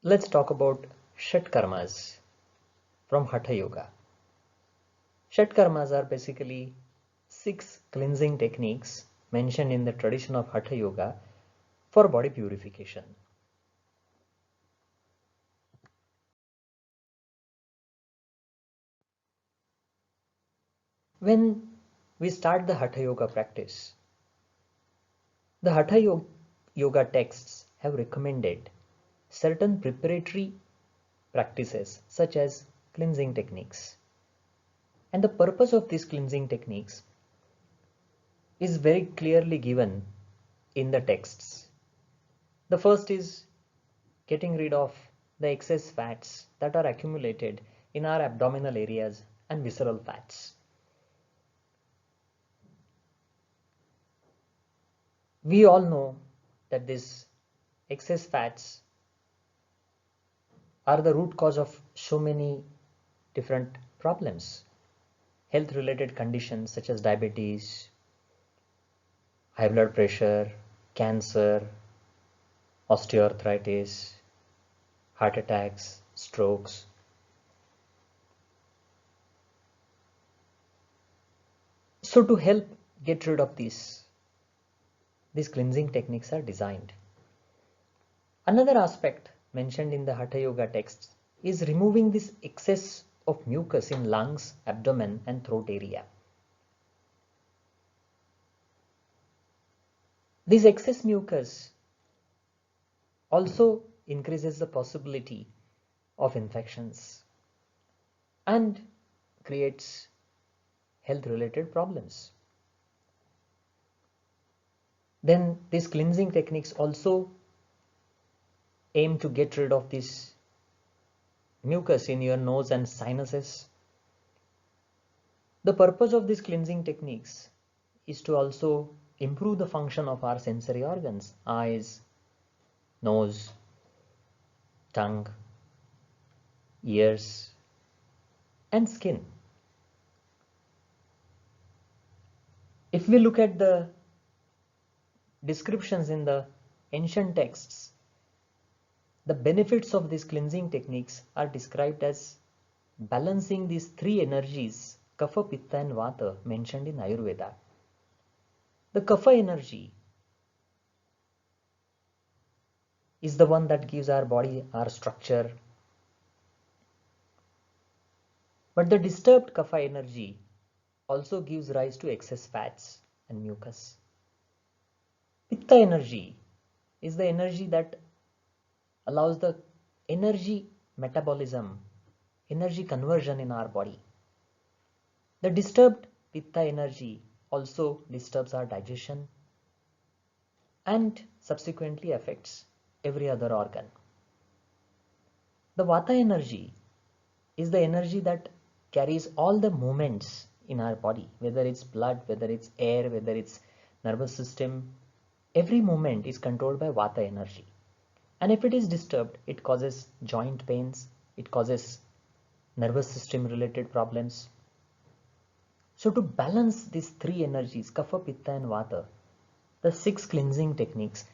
Let's talk about Shat Karmas from Hatha Yoga. Shat Karmas are basically 6 cleansing techniques mentioned in the tradition of Hatha Yoga for body purification. When we start the Hatha Yoga practice, the Yoga texts have recommended certain preparatory practices such as cleansing techniques. And the purpose of these cleansing techniques is very clearly given in the texts. The first is getting rid of the excess fats that are accumulated in our abdominal areas and visceral fats. We all know that these excess fats are the root cause of so many different problems, health related conditions such as diabetes, high blood pressure, cancer, osteoarthritis, heart attacks, strokes. So to help get rid of these cleansing techniques are designed. Another aspect mentioned in the Hatha Yoga texts is removing this excess of mucus in lungs, abdomen and throat area. This excess mucus also increases the possibility of infections and creates health related problems. Then these cleansing techniques also aim to get rid of this mucus in your nose and sinuses. The purpose of these cleansing techniques is to also improve the function of our sensory organs, eyes, nose, tongue, ears, and skin. If we look at the descriptions in the ancient texts, the benefits of these cleansing techniques are described as balancing these 3 energies, Kapha, Pitta and Vata, mentioned in Ayurveda. The Kapha energy is the one that gives our body our structure. But the disturbed Kapha energy also gives rise to excess fats and mucus. Pitta energy is the energy that allows the energy metabolism, energy conversion in our body. The disturbed Pitta energy also disturbs our digestion and subsequently affects every other organ. The Vata energy is the energy that carries all the movements in our body, whether it's blood, whether it's air, whether it's nervous system. Every movement is controlled by Vata energy. And if it is disturbed, it causes joint pains, it causes nervous system related problems. So to balance these 3 energies, Kapha, Pitta and Vata, the 6 cleansing techniques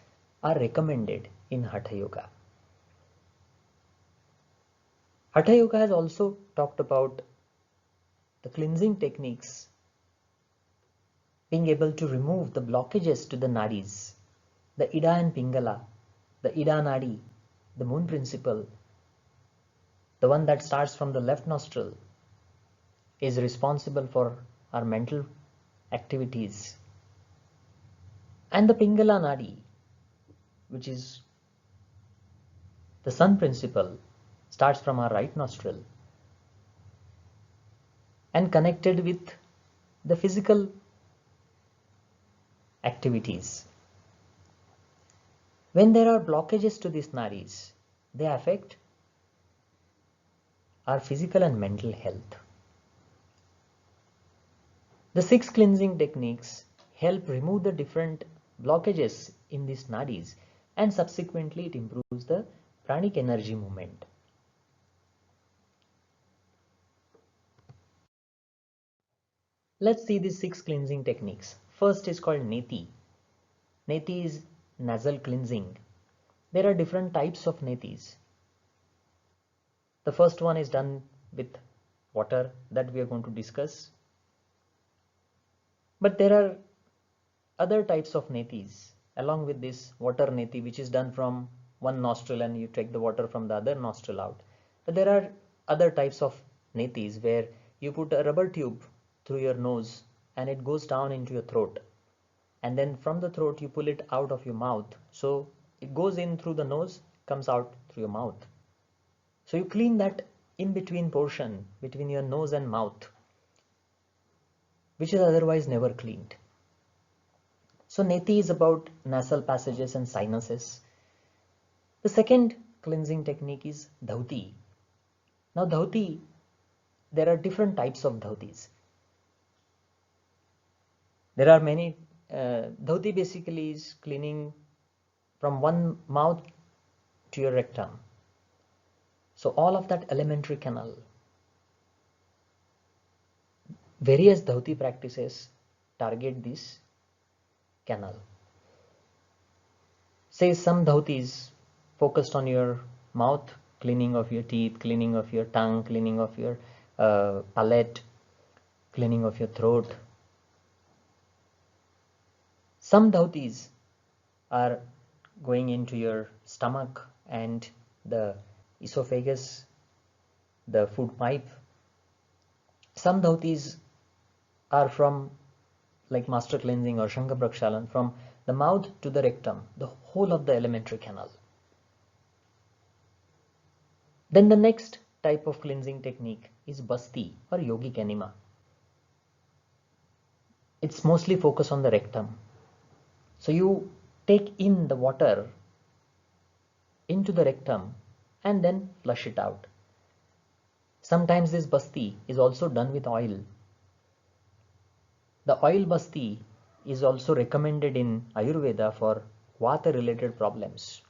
are recommended in Hatha Yoga. Hatha Yoga has also talked about the cleansing techniques being able to remove the blockages to the nadis, the Ida and Pingala, the Ida Nadi, the moon principle, the one that starts from the left nostril, is responsible for our mental activities. And the Pingala Nadi, which is the sun principle, starts from our right nostril and connected with the physical activities. When there are blockages to these nadis, they affect our physical and mental health. The 6 cleansing techniques help remove the different blockages in these nadis and subsequently it improves the pranic energy movement. Let's see these 6 cleansing techniques. First is called Neti. Neti is nasal cleansing. There are different types of netis. The first one is done with water that we are going to discuss. But there are other types of netis along with this water neti, which is done from one nostril and you take the water from the other nostril out. But there are other types of netis where you put a rubber tube through your nose and it goes down into your throat. And then from the throat you pull it out of your mouth. So it goes in through the nose, comes out through your mouth. So you clean that in between portion between your nose and mouth, which is otherwise never cleaned. So neti is about nasal passages and sinuses. The second cleansing technique is dhauti. Now dhauti, there are different types of dhautis. There are many. Dhauti basically is cleaning from one mouth to your rectum. So all of that alimentary canal. Various dhauti practices target this canal. Say some dhautis focused on your mouth, cleaning of your teeth, cleaning of your tongue, cleaning of your palate, cleaning of your throat. Some dhautis are going into your stomach and the esophagus, the food pipe. Some dhautis are from like master cleansing or Shanga Prakshalan, from the mouth to the rectum, the whole of the alimentary canal. Then the next type of cleansing technique is basti or yogic enema. It's mostly focused on the rectum. So you take in the water into the rectum and then flush it out. Sometimes this basti is also done with oil. The oil basti is also recommended in Ayurveda for Vata related problems,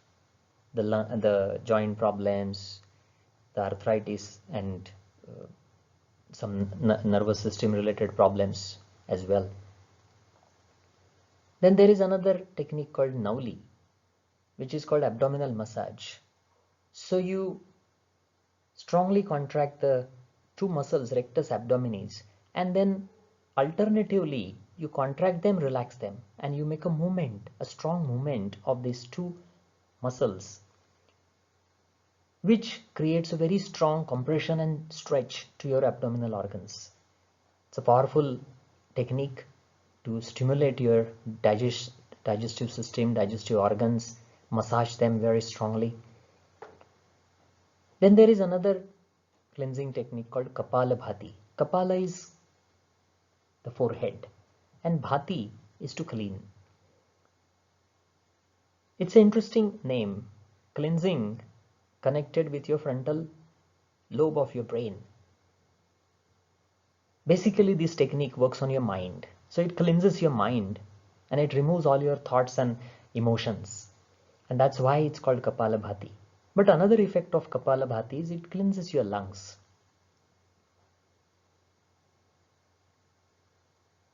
the joint problems, the arthritis, and some nervous system related problems as well. Then there is another technique called Nauli, which is called abdominal massage. So you strongly contract the two muscles, rectus abdominis, and then alternatively you contract them, relax them, and you make a movement, a strong movement of these two muscles, which creates a very strong compression and stretch to your abdominal organs. It's a powerful technique to stimulate your digestive system, digestive organs, massage them very strongly. Then there is another cleansing technique called Kapala Bhati. Kapala is the forehead and Bhati is to clean. It's an interesting name, cleansing connected with your frontal lobe of your brain. Basically this technique works on your mind. So it cleanses your mind and it removes all your thoughts and emotions. And that's why it's called Kapala Bhati. But another effect of Kapala Bhati is it cleanses your lungs.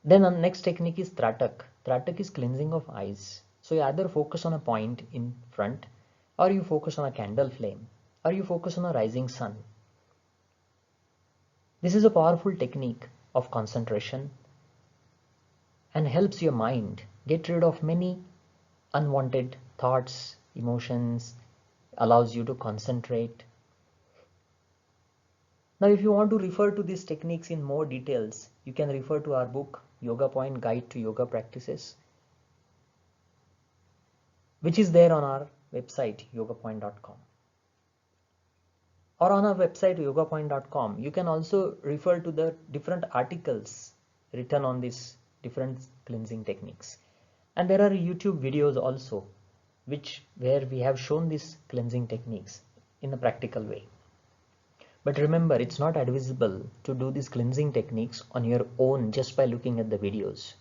Then the next technique is Tratak. Tratak is cleansing of eyes. So you either focus on a point in front, or you focus on a candle flame, or you focus on a rising sun. This is a powerful technique of concentration and helps your mind get rid of many unwanted thoughts, emotions, allows you to concentrate. Now, if you want to refer to these techniques in more details, you can refer to our book, Yoga Point Guide to Yoga Practices, which is there on our website, yogapoint.com. Or on our website, yogapoint.com, you can also refer to the different articles written on these different cleansing techniques. And there are YouTube videos also, where we have shown these cleansing techniques in a practical way. But remember, it's not advisable to do these cleansing techniques on your own just by looking at the videos.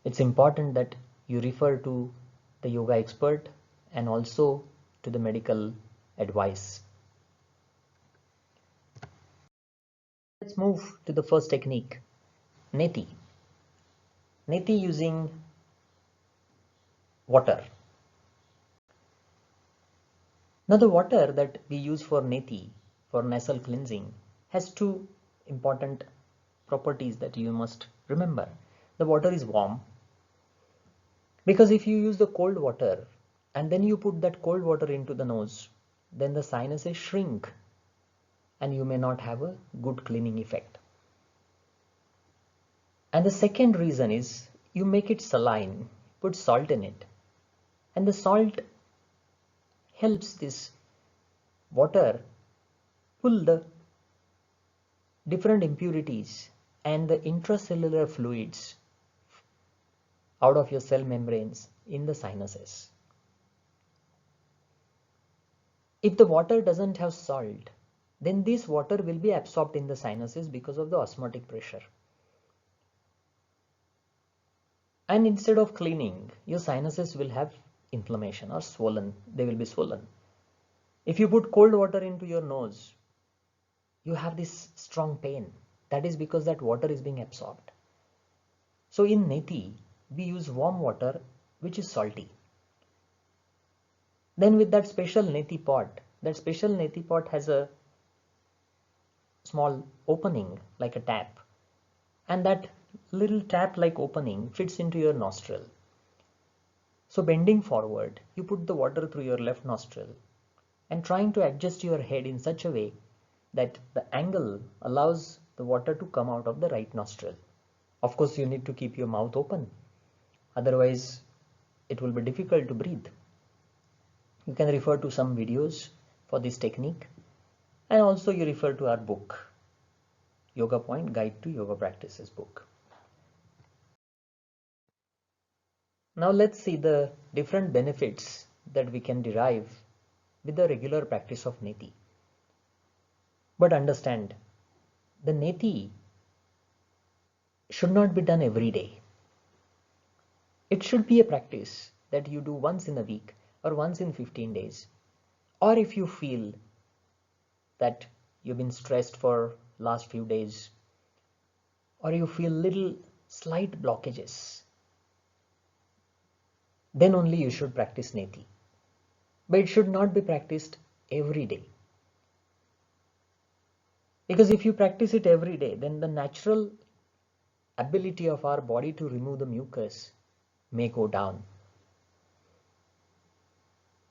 It's important that you refer to the yoga expert and also to the medical advice. Let's move to the first technique, neti. Neti using water. Now the water that we use for neti for nasal cleansing has two important properties that you must remember. The water is warm, because if you use the cold water and then you put that cold water into the nose, then the sinuses shrink and you may not have a good cleaning effect. And the second reason is you make it saline, put salt in it, and the salt helps this water pull the different impurities and the intracellular fluids out of your cell membranes in the sinuses. If the water doesn't have salt, then this water will be absorbed in the sinuses because of the osmotic pressure. And instead of cleaning, your sinuses will have inflammation or swollen. They will be swollen. If you put cold water into your nose, you have this strong pain. That is because that water is being absorbed. So in Neti, we use warm water which is salty. Then with that special Neti pot, has a small opening like a tap, and that little tap like opening fits into your nostril. So bending forward, you put the water through your left nostril and trying to adjust your head in such a way that the angle allows the water to come out of the right nostril. Of course, you need to keep your mouth open, otherwise it will be difficult to breathe. You can refer to some videos for this technique, and also you refer to our book, Yoga Point Guide to Yoga Practices book. Now let's see the different benefits that we can derive with the regular practice of Neti. But understand, the Neti should not be done every day. It should be a practice that you do once in a week or once in 15 days. Or if you feel that you've been stressed for last few days, or you feel little slight blockages, then only you should practice Neti. But it should not be practiced every day. Because if you practice it every day, then the natural ability of our body to remove the mucus may go down.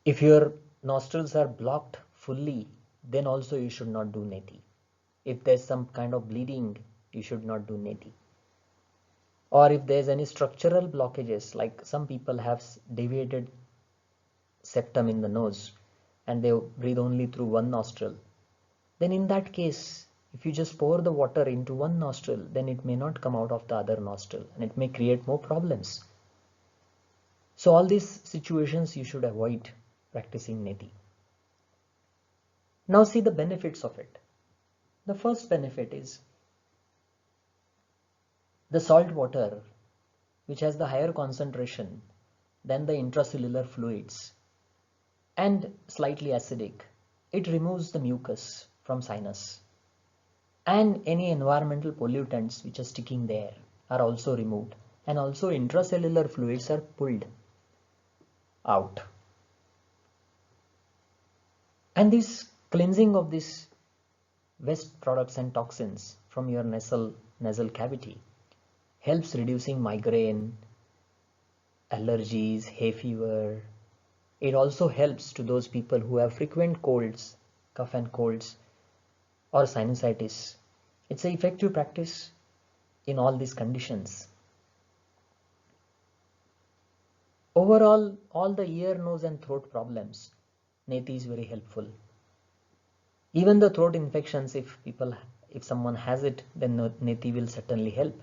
If your nostrils are blocked fully, then also you should not do Neti. If there's some kind of bleeding, you should not do Neti. Or if there's any structural blockages, like some people have deviated septum in the nose and they breathe only through one nostril, then in that case, if you just pour the water into one nostril, then it may not come out of the other nostril and it may create more problems. So all these situations you should avoid practicing Neti. Now see the benefits of it. The first benefit is the salt water, which has the higher concentration than the intracellular fluids and slightly acidic, it removes the mucus from sinus, and any environmental pollutants which are sticking there are also removed, and also intracellular fluids are pulled out. And this cleansing of these waste products and toxins from your nasal cavity helps reducing migraine, allergies, hay fever. It also helps to those people who have frequent colds, cough and colds, or sinusitis. It's an effective practice in all these conditions. Overall, all the ear, nose and throat problems, Neti is very helpful. Even the throat infections, if someone has it, then Neti will certainly help.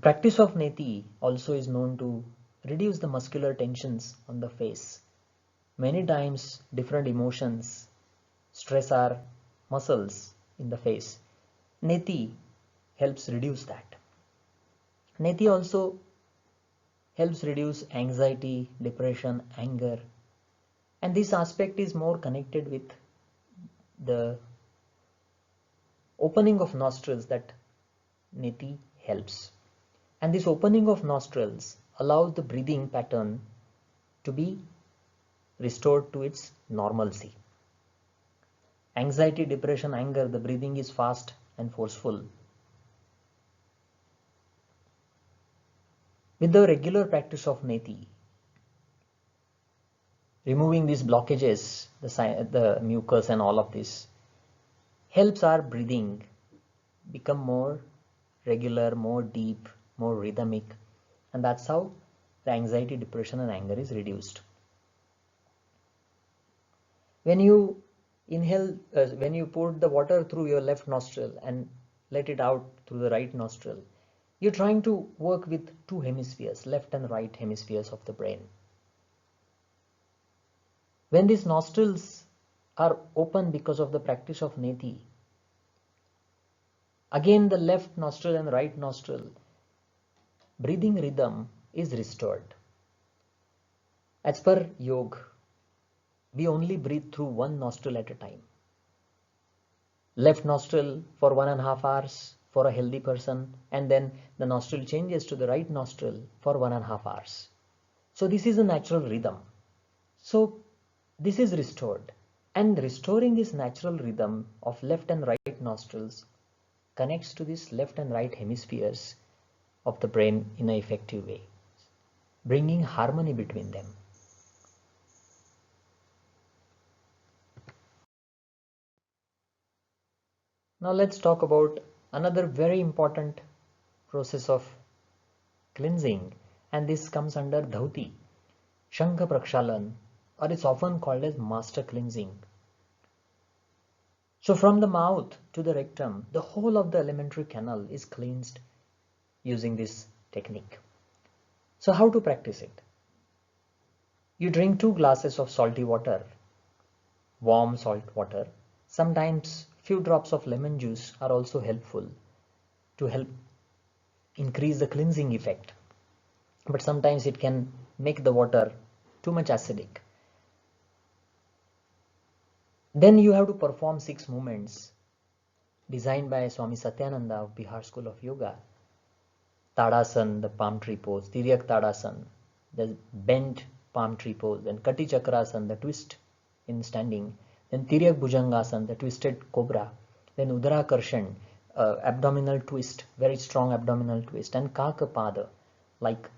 Practice of Neti also is known to reduce the muscular tensions on the face. Many times different emotions stress our muscles in the face. Neti helps reduce that. Neti also helps reduce anxiety, depression, anger, and this aspect is more connected with the opening of nostrils that Neti helps. And this opening of nostrils allows the breathing pattern to be restored to its normalcy. Anxiety, depression, anger, the breathing is fast and forceful. With the regular practice of neti, removing these blockages, the mucus and all of this, helps our breathing become more regular, more deep, more rhythmic, and that's how the anxiety, depression and anger is reduced. When you inhale, when you pour the water through your left nostril and let it out through the right nostril, you're trying to work with two hemispheres, left and right hemispheres of the brain. When these nostrils are open because of the practice of neti, again the left nostril and right nostril breathing rhythm is restored. As per yoga, we only breathe through one nostril at a time. Left nostril for 1.5 hours for a healthy person, and then the nostril changes to the right nostril for 1.5 hours. So this is a natural rhythm. So this is restored, and restoring this natural rhythm of left and right nostrils connects to this left and right hemispheres of the brain in an effective way, bringing harmony between them. Now let's talk about another very important process of cleansing, and this comes under Dhauti, Shankha Prakshalan, or it's often called as master cleansing. So from the mouth to the rectum, the whole of the alimentary canal is cleansed using this technique. So how to practice it? You drink 2 glasses of salty water, warm salt water. Sometimes few drops of lemon juice are also helpful to help increase the cleansing effect. But sometimes it can make the water too much acidic. Then you have to perform 6 movements designed by Swami Satyananda of Bihar School of Yoga. Tadasan, the palm tree pose, Tiryak Tadasan, the bent palm tree pose, then Kati Chakrasan, the twist in standing, then Tiryak Bhujangasan, the twisted cobra, then Udarakarshan, abdominal twist, very strong abdominal twist, and Kakapada, like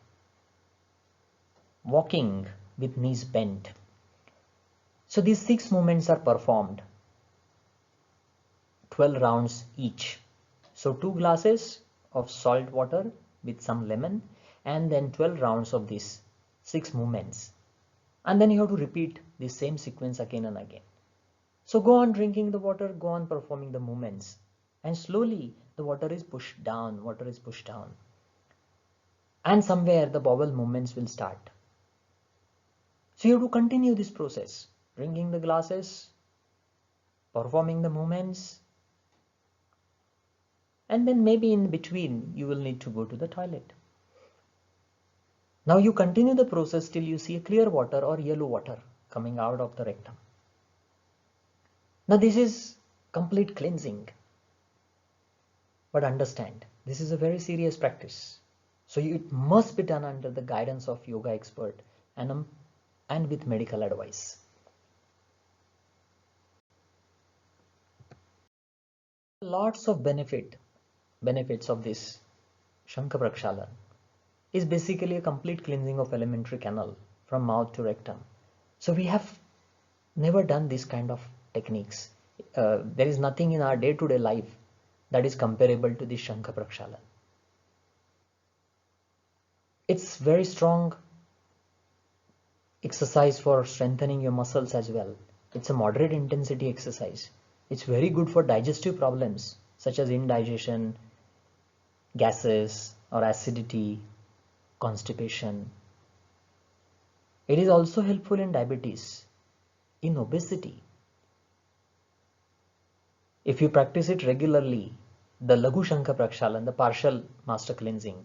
walking with knees bent. So these 6 movements are performed, 12 rounds each. So 2 glasses of salt water with some lemon, and then 12 rounds of these 6 movements. And then you have to repeat the same sequence again and again. So go on drinking the water, go on performing the movements, and slowly the water is pushed down, and somewhere the bowel movements will start. So you have to continue this process, drinking the glasses, performing the movements, and then maybe in between you will need to go to the toilet. Now you continue the process till you see a clear water or yellow water coming out of the rectum. Now this is complete cleansing. But understand, this is a very serious practice. So it must be done under the guidance of yoga expert and with medical advice. Lots of benefits of this Shankha Prakshalan is basically a complete cleansing of alimentary canal from mouth to rectum. So we have never done this kind of techniques. There is nothing in our day-to-day life that is comparable to this Shankha Prakshalan. It's very strong exercise for strengthening your muscles as well. It's a moderate intensity exercise. It's very good for digestive problems such as indigestion, gases or acidity, constipation. It is also helpful in diabetes, in obesity. If you practice it regularly, the Laghu Shankha Prakshalan, the partial master cleansing,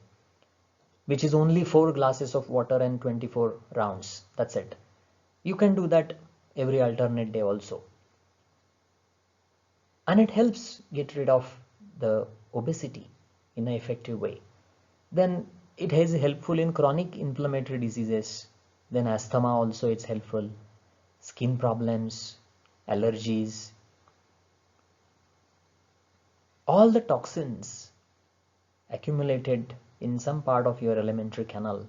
which is only 4 glasses of water and 24 rounds, that's it. You can do that every alternate day also. And it helps get rid of the obesity in an effective way. Then it is helpful in chronic inflammatory diseases. Then asthma also it's helpful. Skin problems, allergies, all the toxins accumulated in some part of your alimentary canal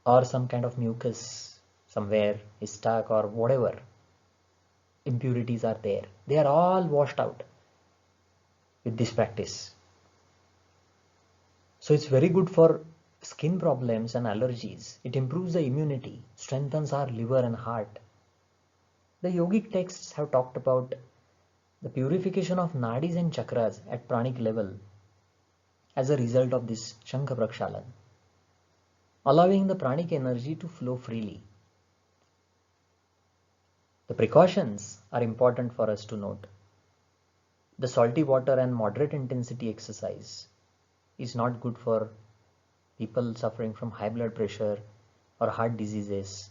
or some kind of mucus somewhere is stuck or whatever impurities are there, they are all washed out with this practice. So it's very good for skin problems and allergies. It improves the immunity, strengthens our liver and heart. The yogic texts have talked about the purification of nadis and chakras at pranic level as a result of this Shankha Prakshalan, allowing the pranic energy to flow freely. The precautions are important for us to note. The salty water and moderate intensity exercise is not good for people suffering from high blood pressure or heart diseases.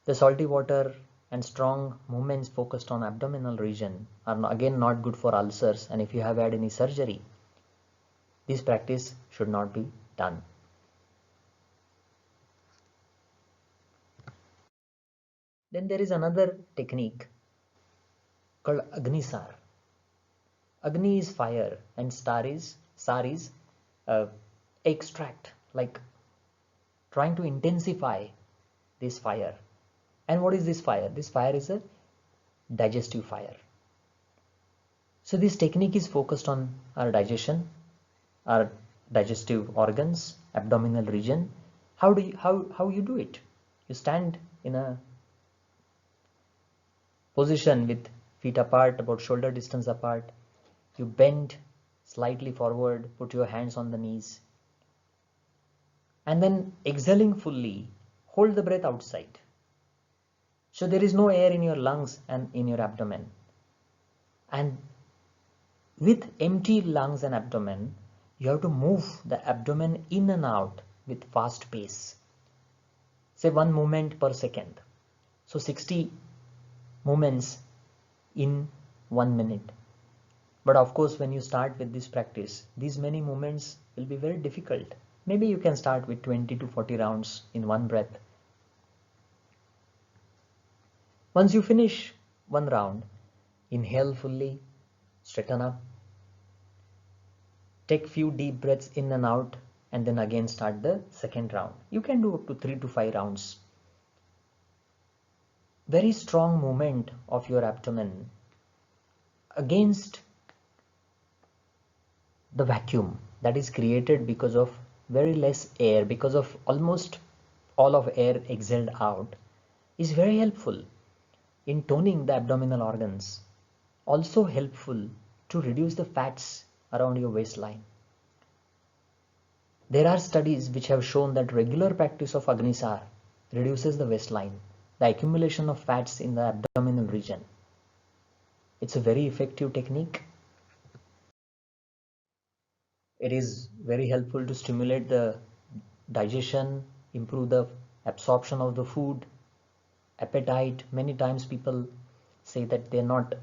The salty water and strong movements focused on abdominal region are again not good for ulcers, and if you have had any surgery, this practice should not be done. Then there is another technique called Agnisar. Agni is fire and sar is extract, like trying to intensify this fire. And what is this fire? This fire is a digestive fire. So this technique is focused on our digestion, our digestive organs, abdominal region. How you do it? You stand in a position with feet apart, about shoulder distance apart. You bend slightly forward, put your hands on the knees, and then exhaling fully, hold the breath outside. So there is no air in your lungs and in your abdomen. And with empty lungs and abdomen, you have to move the abdomen in and out with fast pace. Say 1 movement per second. So 60 movements in 1 minute. But of course, when you start with this practice, these many movements will be very difficult. Maybe you can start with 20 to 40 rounds in one breath. Once you finish one round, inhale fully, straighten up, take few deep breaths in and out, and then again start the second round. You can do up to 3 to 5 rounds. Very strong movement of your abdomen against the vacuum that is created because of very less air, because of almost all of air exhaled out, is very helpful in toning the abdominal organs. Also helpful to reduce the fats around your waistline. There are studies which have shown that regular practice of Agnisar reduces the waistline, the accumulation of fats in the abdominal region. It's a very effective technique. It is very helpful to stimulate the digestion, improve the absorption of the food, appetite. Many times people say that they're not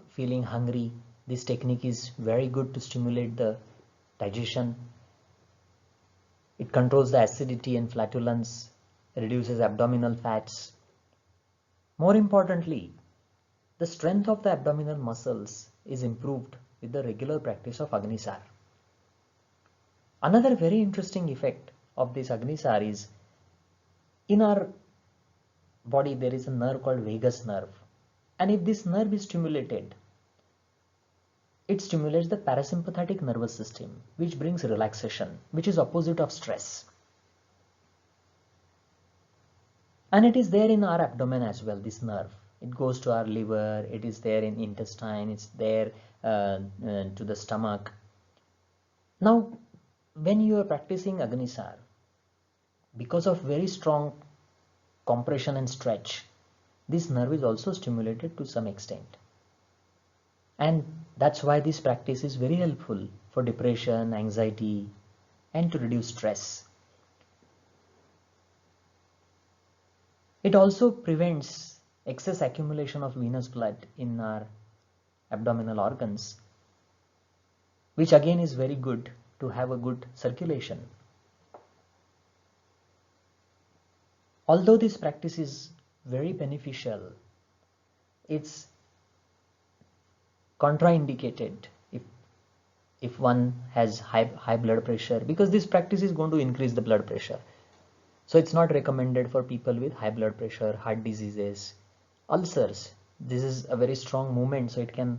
feeling hungry. This technique is very good to stimulate the digestion. It controls the acidity and flatulence, reduces abdominal fats. More importantly, the strength of the abdominal muscles is improved with the regular practice of Agnisar. Another very interesting effect of this Agnisar is, in our body there is a nerve called vagus nerve, and if this nerve is stimulated, it stimulates the parasympathetic nervous system, which brings relaxation, which is opposite of stress. And it is there in our abdomen as well, this nerve. It goes to our liver, it is there in intestine, it's there to the stomach. Now, when you are practicing Agnisar, because of very strong compression and stretch, this nerve is also stimulated to some extent. And that's why this practice is very helpful for depression, anxiety, and to reduce stress. It also prevents excess accumulation of venous blood in our abdominal organs, which again is very good to have a good circulation. Although this practice is very beneficial, it's contraindicated if one has high blood pressure, because this practice is going to increase the blood pressure. So it's not recommended for people with high blood pressure, heart diseases, ulcers. This is a very strong movement, so it can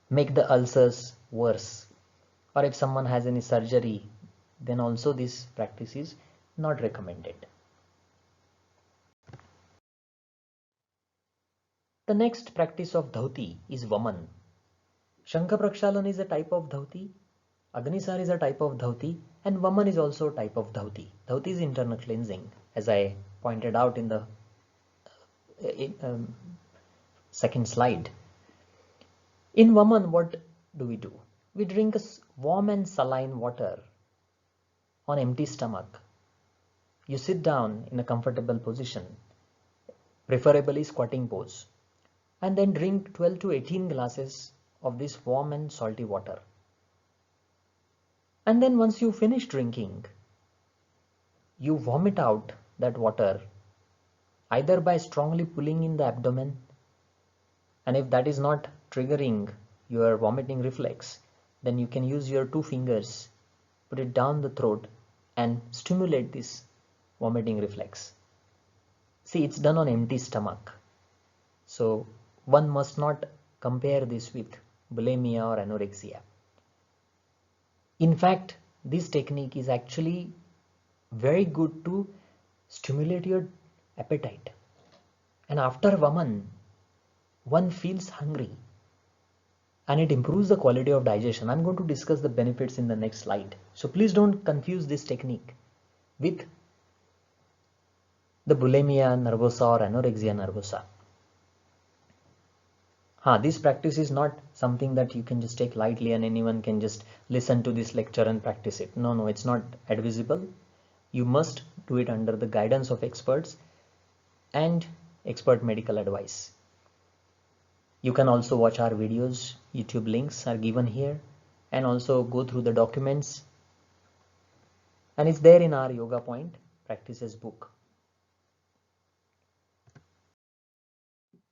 make the ulcers worse. Or if someone has any surgery, then also this practice is not recommended. The next practice of dhauti is Vaman. Shankha Prakshalan is a type of dhauti, Agnisar is a type of dhauti, and Vaman is also a type of dhauti. Dhauti is internal cleansing, as I pointed out in the second slide. In Vaman, what do? We drink warm and saline water on empty stomach. You sit down in a comfortable position, preferably squatting pose, and then drink 12 to 18 glasses of this warm and salty water. And then once you finish drinking, you vomit out that water either by strongly pulling in the abdomen, and if that is not triggering your vomiting reflex, then you can use your 2 fingers, put it down the throat and stimulate this vomiting reflex. See, it's done on empty stomach. So one must not compare this with bulimia or anorexia. In fact, this technique is actually very good to stimulate your appetite. And after Vaman, one feels hungry and it improves the quality of digestion. I'm going to discuss the benefits in the next slide. So please don't confuse this technique with the bulimia nervosa or anorexia nervosa. This practice is not something that you can just take lightly and anyone can just listen to this lecture and practice it. No, it's not advisable. You must do it under the guidance of experts and expert medical advice. You can also watch our videos. YouTube links are given here, and also go through the documents, and it's there in our Yoga Point practices book.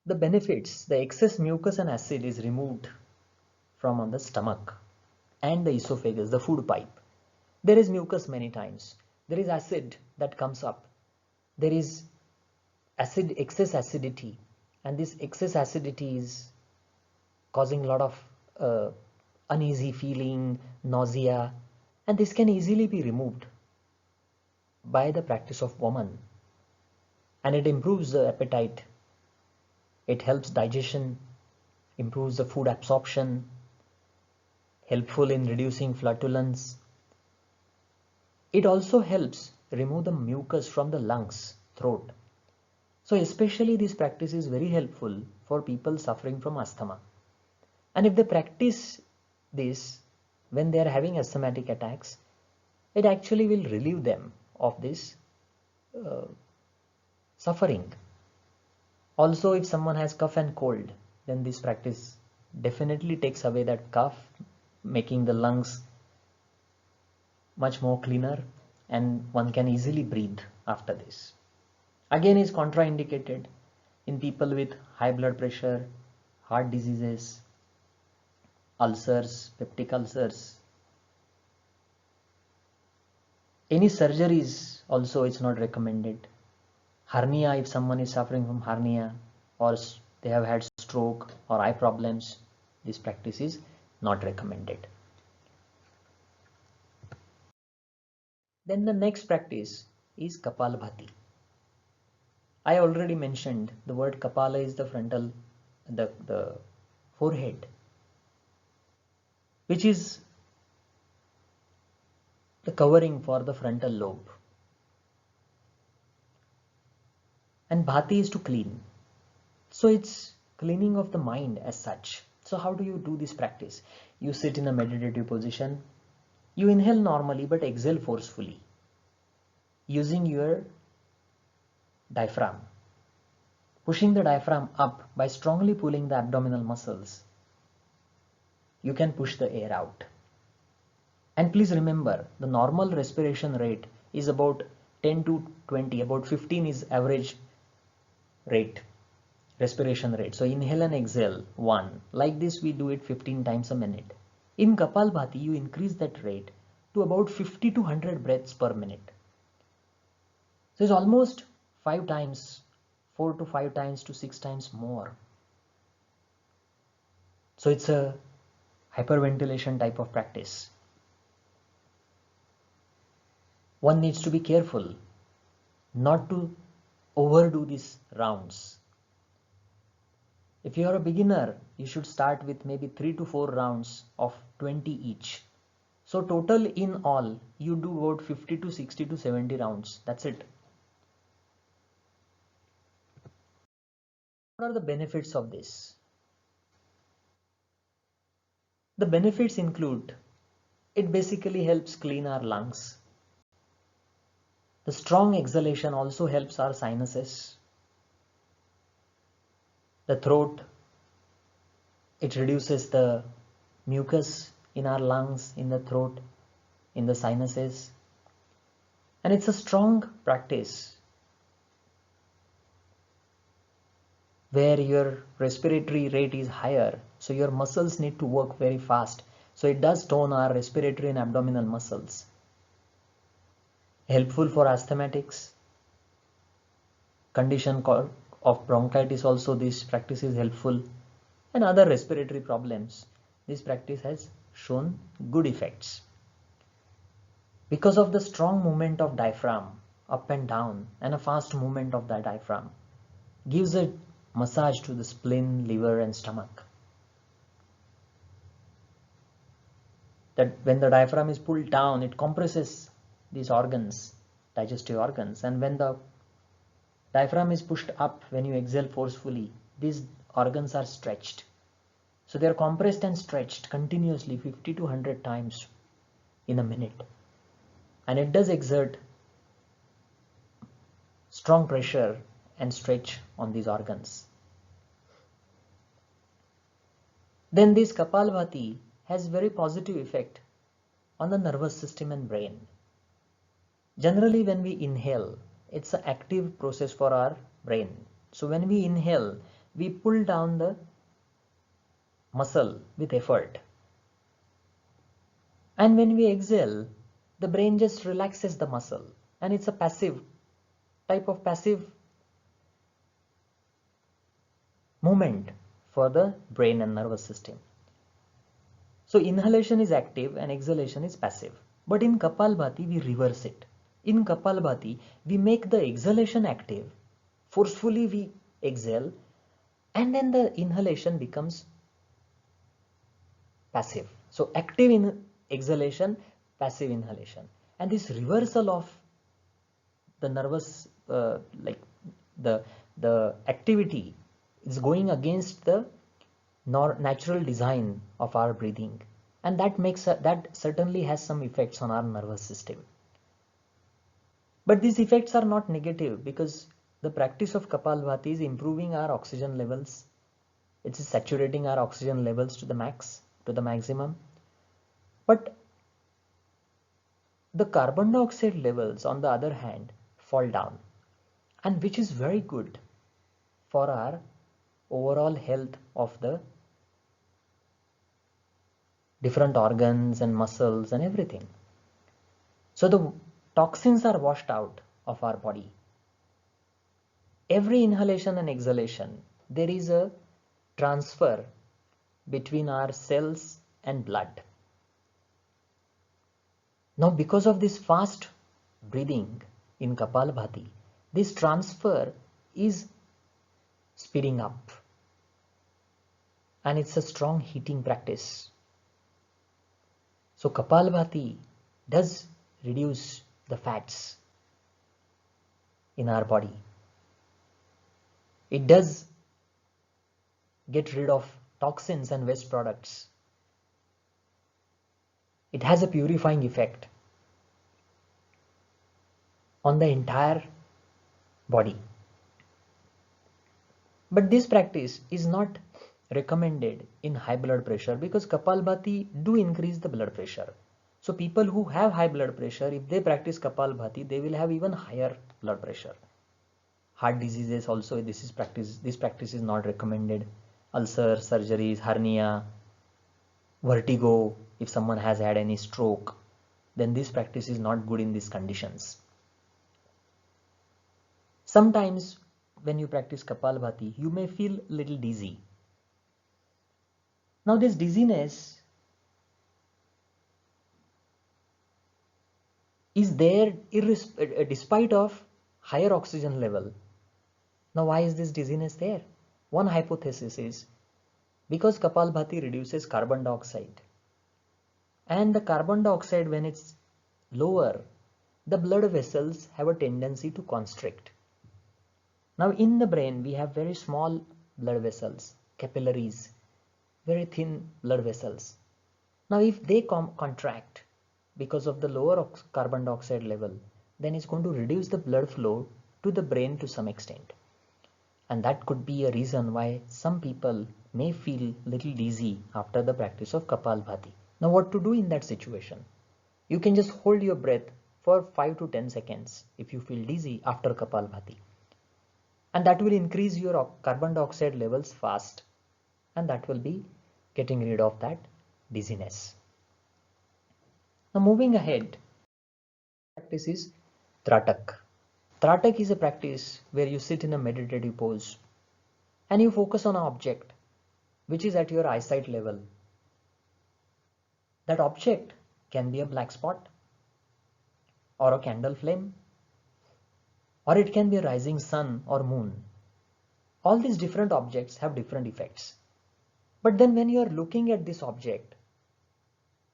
The benefits: the excess mucus and acid is removed from on the stomach and the esophagus, the food pipe. There is mucus many times. There is acid that comes up. There is excess acidity, and this excess acidity is causing a lot of uneasy feeling, nausea, and this can easily be removed by the practice of Vaman, and it improves the appetite. It helps digestion, improves the food absorption, helpful in reducing flatulence. It also helps remove the mucus from the lungs, throat. So especially this practice is very helpful for people suffering from asthma. And if they practice this when they are having asthmatic attacks, it actually will relieve them of this suffering. Also, if someone has cough and cold, then this practice definitely takes away that cough, making the lungs much more cleaner, and one can easily breathe after this. Again, is contraindicated in people with high blood pressure, heart diseases, ulcers, peptic ulcers. Any surgeries also it's not recommended. Hernia, if someone is suffering from hernia, or they have had stroke or eye problems, this practice is not recommended. Then the next practice is Kapalabhati. I already mentioned the word Kapala is the frontal, the forehead, which is the covering for the frontal lobe. And Bhati is to clean. So it's cleaning of the mind as such. So how do you do this practice? You sit in a meditative position. You inhale normally but exhale forcefully using your diaphragm. Pushing the diaphragm up by strongly pulling the abdominal muscles, you can push the air out. And please remember, the normal respiration rate is about 10 to 20, about 15 is average rate. respiration rate. So inhale and exhale 1. Like this we do it 15 times a minute. In Kapalbhati you increase that rate to about 50 to 100 breaths per minute. So it's almost 5 times, 4 to 5 times to 6 times more. So it's a hyperventilation type of practice. One needs to be careful not to overdo these rounds. If you are a beginner, you should start with maybe 3 to 4 rounds of 20 each. So total in all, you do about 50 to 60 to 70 rounds. That's it. What are the benefits of this? The benefits include, it basically helps clean our lungs. The strong exhalation also helps our sinuses. The throat, it reduces the mucus in our lungs, in the throat, in the sinuses. And it's a strong practice where your respiratory rate is higher. So your muscles need to work very fast. So it does tone our respiratory and abdominal muscles. Helpful for asthmatics. Condition of bronchitis also this practice is helpful. And other respiratory problems. This practice has shown good effects. Because of the strong movement of diaphragm up and down and a fast movement of the diaphragm gives a massage to the spleen, liver and stomach. That when the diaphragm is pulled down, it compresses these organs, digestive organs, and when the diaphragm is pushed up, when you exhale forcefully, these organs are stretched. So they are compressed and stretched continuously 50 to 100 times in a minute. And it does exert strong pressure and stretch on these organs. Then this Kapalbhati has very positive effect on the nervous system and brain. Generally when we inhale, it's an active process for our brain. So when we inhale, we pull down the muscle with effort. And when we exhale, the brain just relaxes the muscle, and it's a passive movement for the brain and nervous system. So inhalation is active and exhalation is passive. But in Kapalbhati, we reverse it. In Kapalbhati, we make the exhalation active. Forcefully we exhale, and then the inhalation becomes passive. So active exhalation, passive inhalation. And this reversal of the nervous, the activity is going against the natural design of our breathing, and that certainly has some effects on our nervous system. But these effects are not negative, because the practice of Kapalbhati is improving our oxygen levels. It is saturating our oxygen levels to the max, to the maximum. But the carbon dioxide levels, on the other hand, fall down, and which is very good for our overall health of the different organs and muscles and everything. So the toxins are washed out of our body. Every inhalation and exhalation, there is a transfer between our cells and blood. Now because of this fast breathing in Kapalbhati, this transfer is speeding up, and it's a strong heating practice. So Kapalbhati does reduce the fats in our body. It does get rid of toxins and waste products. It has a purifying effect on the entire body. But this practice is not recommended in high blood pressure, because Kapalbhati do increase the blood pressure. So people who have high blood pressure, if they practice Kapalbhati, they will have even higher blood pressure. Heart diseases also, this practice is not recommended. Ulcer, surgeries, hernia, vertigo, if someone has had any stroke, then this practice is not good in these conditions. Sometimes when you practice Kapalbhati, you may feel little dizzy. Now this dizziness is there despite of higher oxygen level. Now why is this dizziness there? One hypothesis is because Kapalbhati reduces carbon dioxide, and the carbon dioxide, when it's lower, the blood vessels have a tendency to constrict. Now in the brain we have very small blood vessels, capillaries, very thin blood vessels. Now if they contract because of the lower carbon dioxide level, then it's going to reduce the blood flow to the brain to some extent. And that could be a reason why some people may feel little dizzy after the practice of Kapalbhati. Now what to do in that situation? You can just hold your breath for 5 to 10 seconds if you feel dizzy after Kapalbhati. And that will increase your carbon dioxide levels fast, and that will be getting rid of that dizziness. Now moving ahead, practice is Tratak. Tratak is a practice where you sit in a meditative pose and you focus on an object which is at your eyesight level. That object can be a black spot or a candle flame, or it can be a rising sun or moon. All these different objects have different effects. But then when you are looking at this object,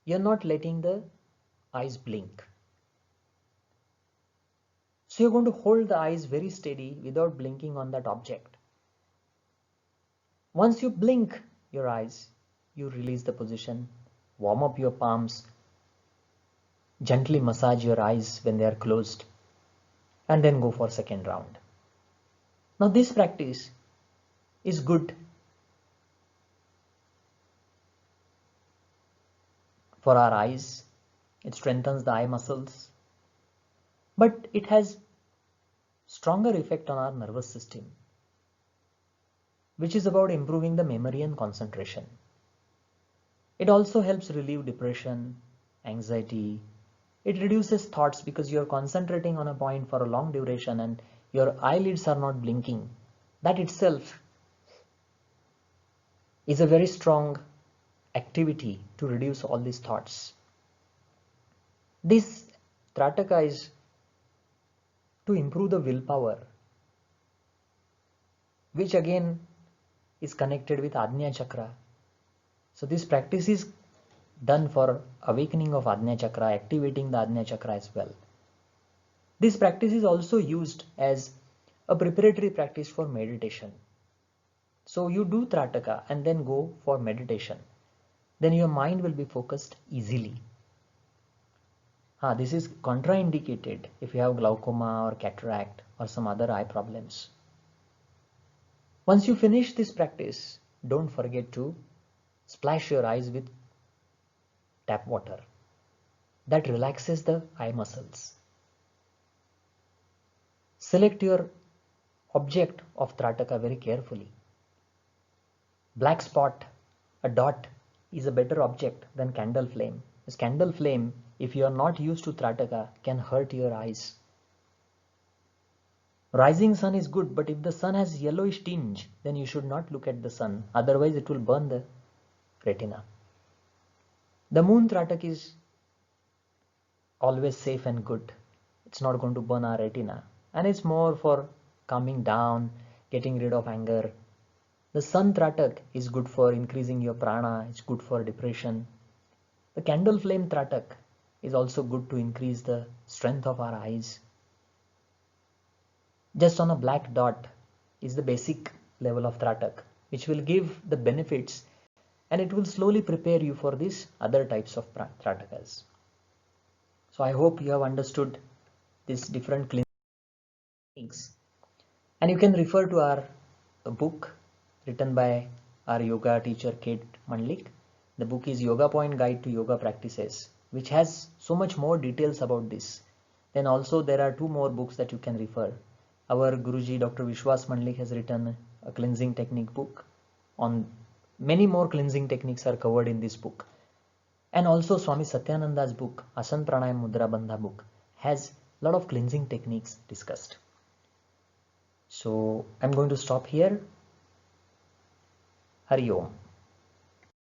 you're not letting the eyes blink. So you're going to hold the eyes very steady without blinking on that object. Once you blink your eyes, you release the position, warm up your palms, gently massage your eyes when they are closed, and then go for second round. Now this practice is good for our eyes. It strengthens the eye muscles, but it has stronger effect on our nervous system, which is about improving the memory and concentration. It also helps relieve depression, anxiety. It reduces thoughts because you're concentrating on a point for a long duration and your eyelids are not blinking. That itself is a very strong activity to reduce all these thoughts. This Trataka is to improve the willpower, which again is connected with Ajna Chakra. So this practice is done for awakening of Ajna Chakra, activating the Ajna Chakra as well. This practice is also used as a preparatory practice for meditation. So you do Trataka and then go for meditation. Then your mind will be focused easily. This is contraindicated if you have glaucoma or cataract or some other eye problems. Once you finish this practice, don't forget to splash your eyes with tap water. That relaxes the eye muscles. Select your object of Trataka very carefully. Black spot, a dot, is a better object than candle flame. This candle flame, if you are not used to Trataka, can hurt your eyes. Rising sun is good, but if the sun has yellowish tinge, then you should not look at the sun. Otherwise, it will burn the retina. The moon Tratak is always safe and good. It's not going to burn our retina. And it's more for calming down, getting rid of anger. The sun Tratak is good for increasing your prana. It's good for depression. The candle flame Tratak is also good to increase the strength of our eyes. Just on a black dot is the basic level of Tratak, which will give the benefits, and it will slowly prepare you for these other types of Tratakas. So I hope you have understood these different techniques, and you can refer to our book written by our yoga teacher Kate Mandlik. The book is Yoga Point Guide to Yoga Practices, which has so much more details about this. Then also there are 2 more books that you can refer. Our Guruji Dr. Vishwas Mandlik has written a cleansing technique book. On many more cleansing techniques are covered in this book. And also Swami Satyananda's book, Asan Pranayam Mudra Bandha book, has a lot of cleansing techniques discussed. So I'm going to stop here. Hari Om.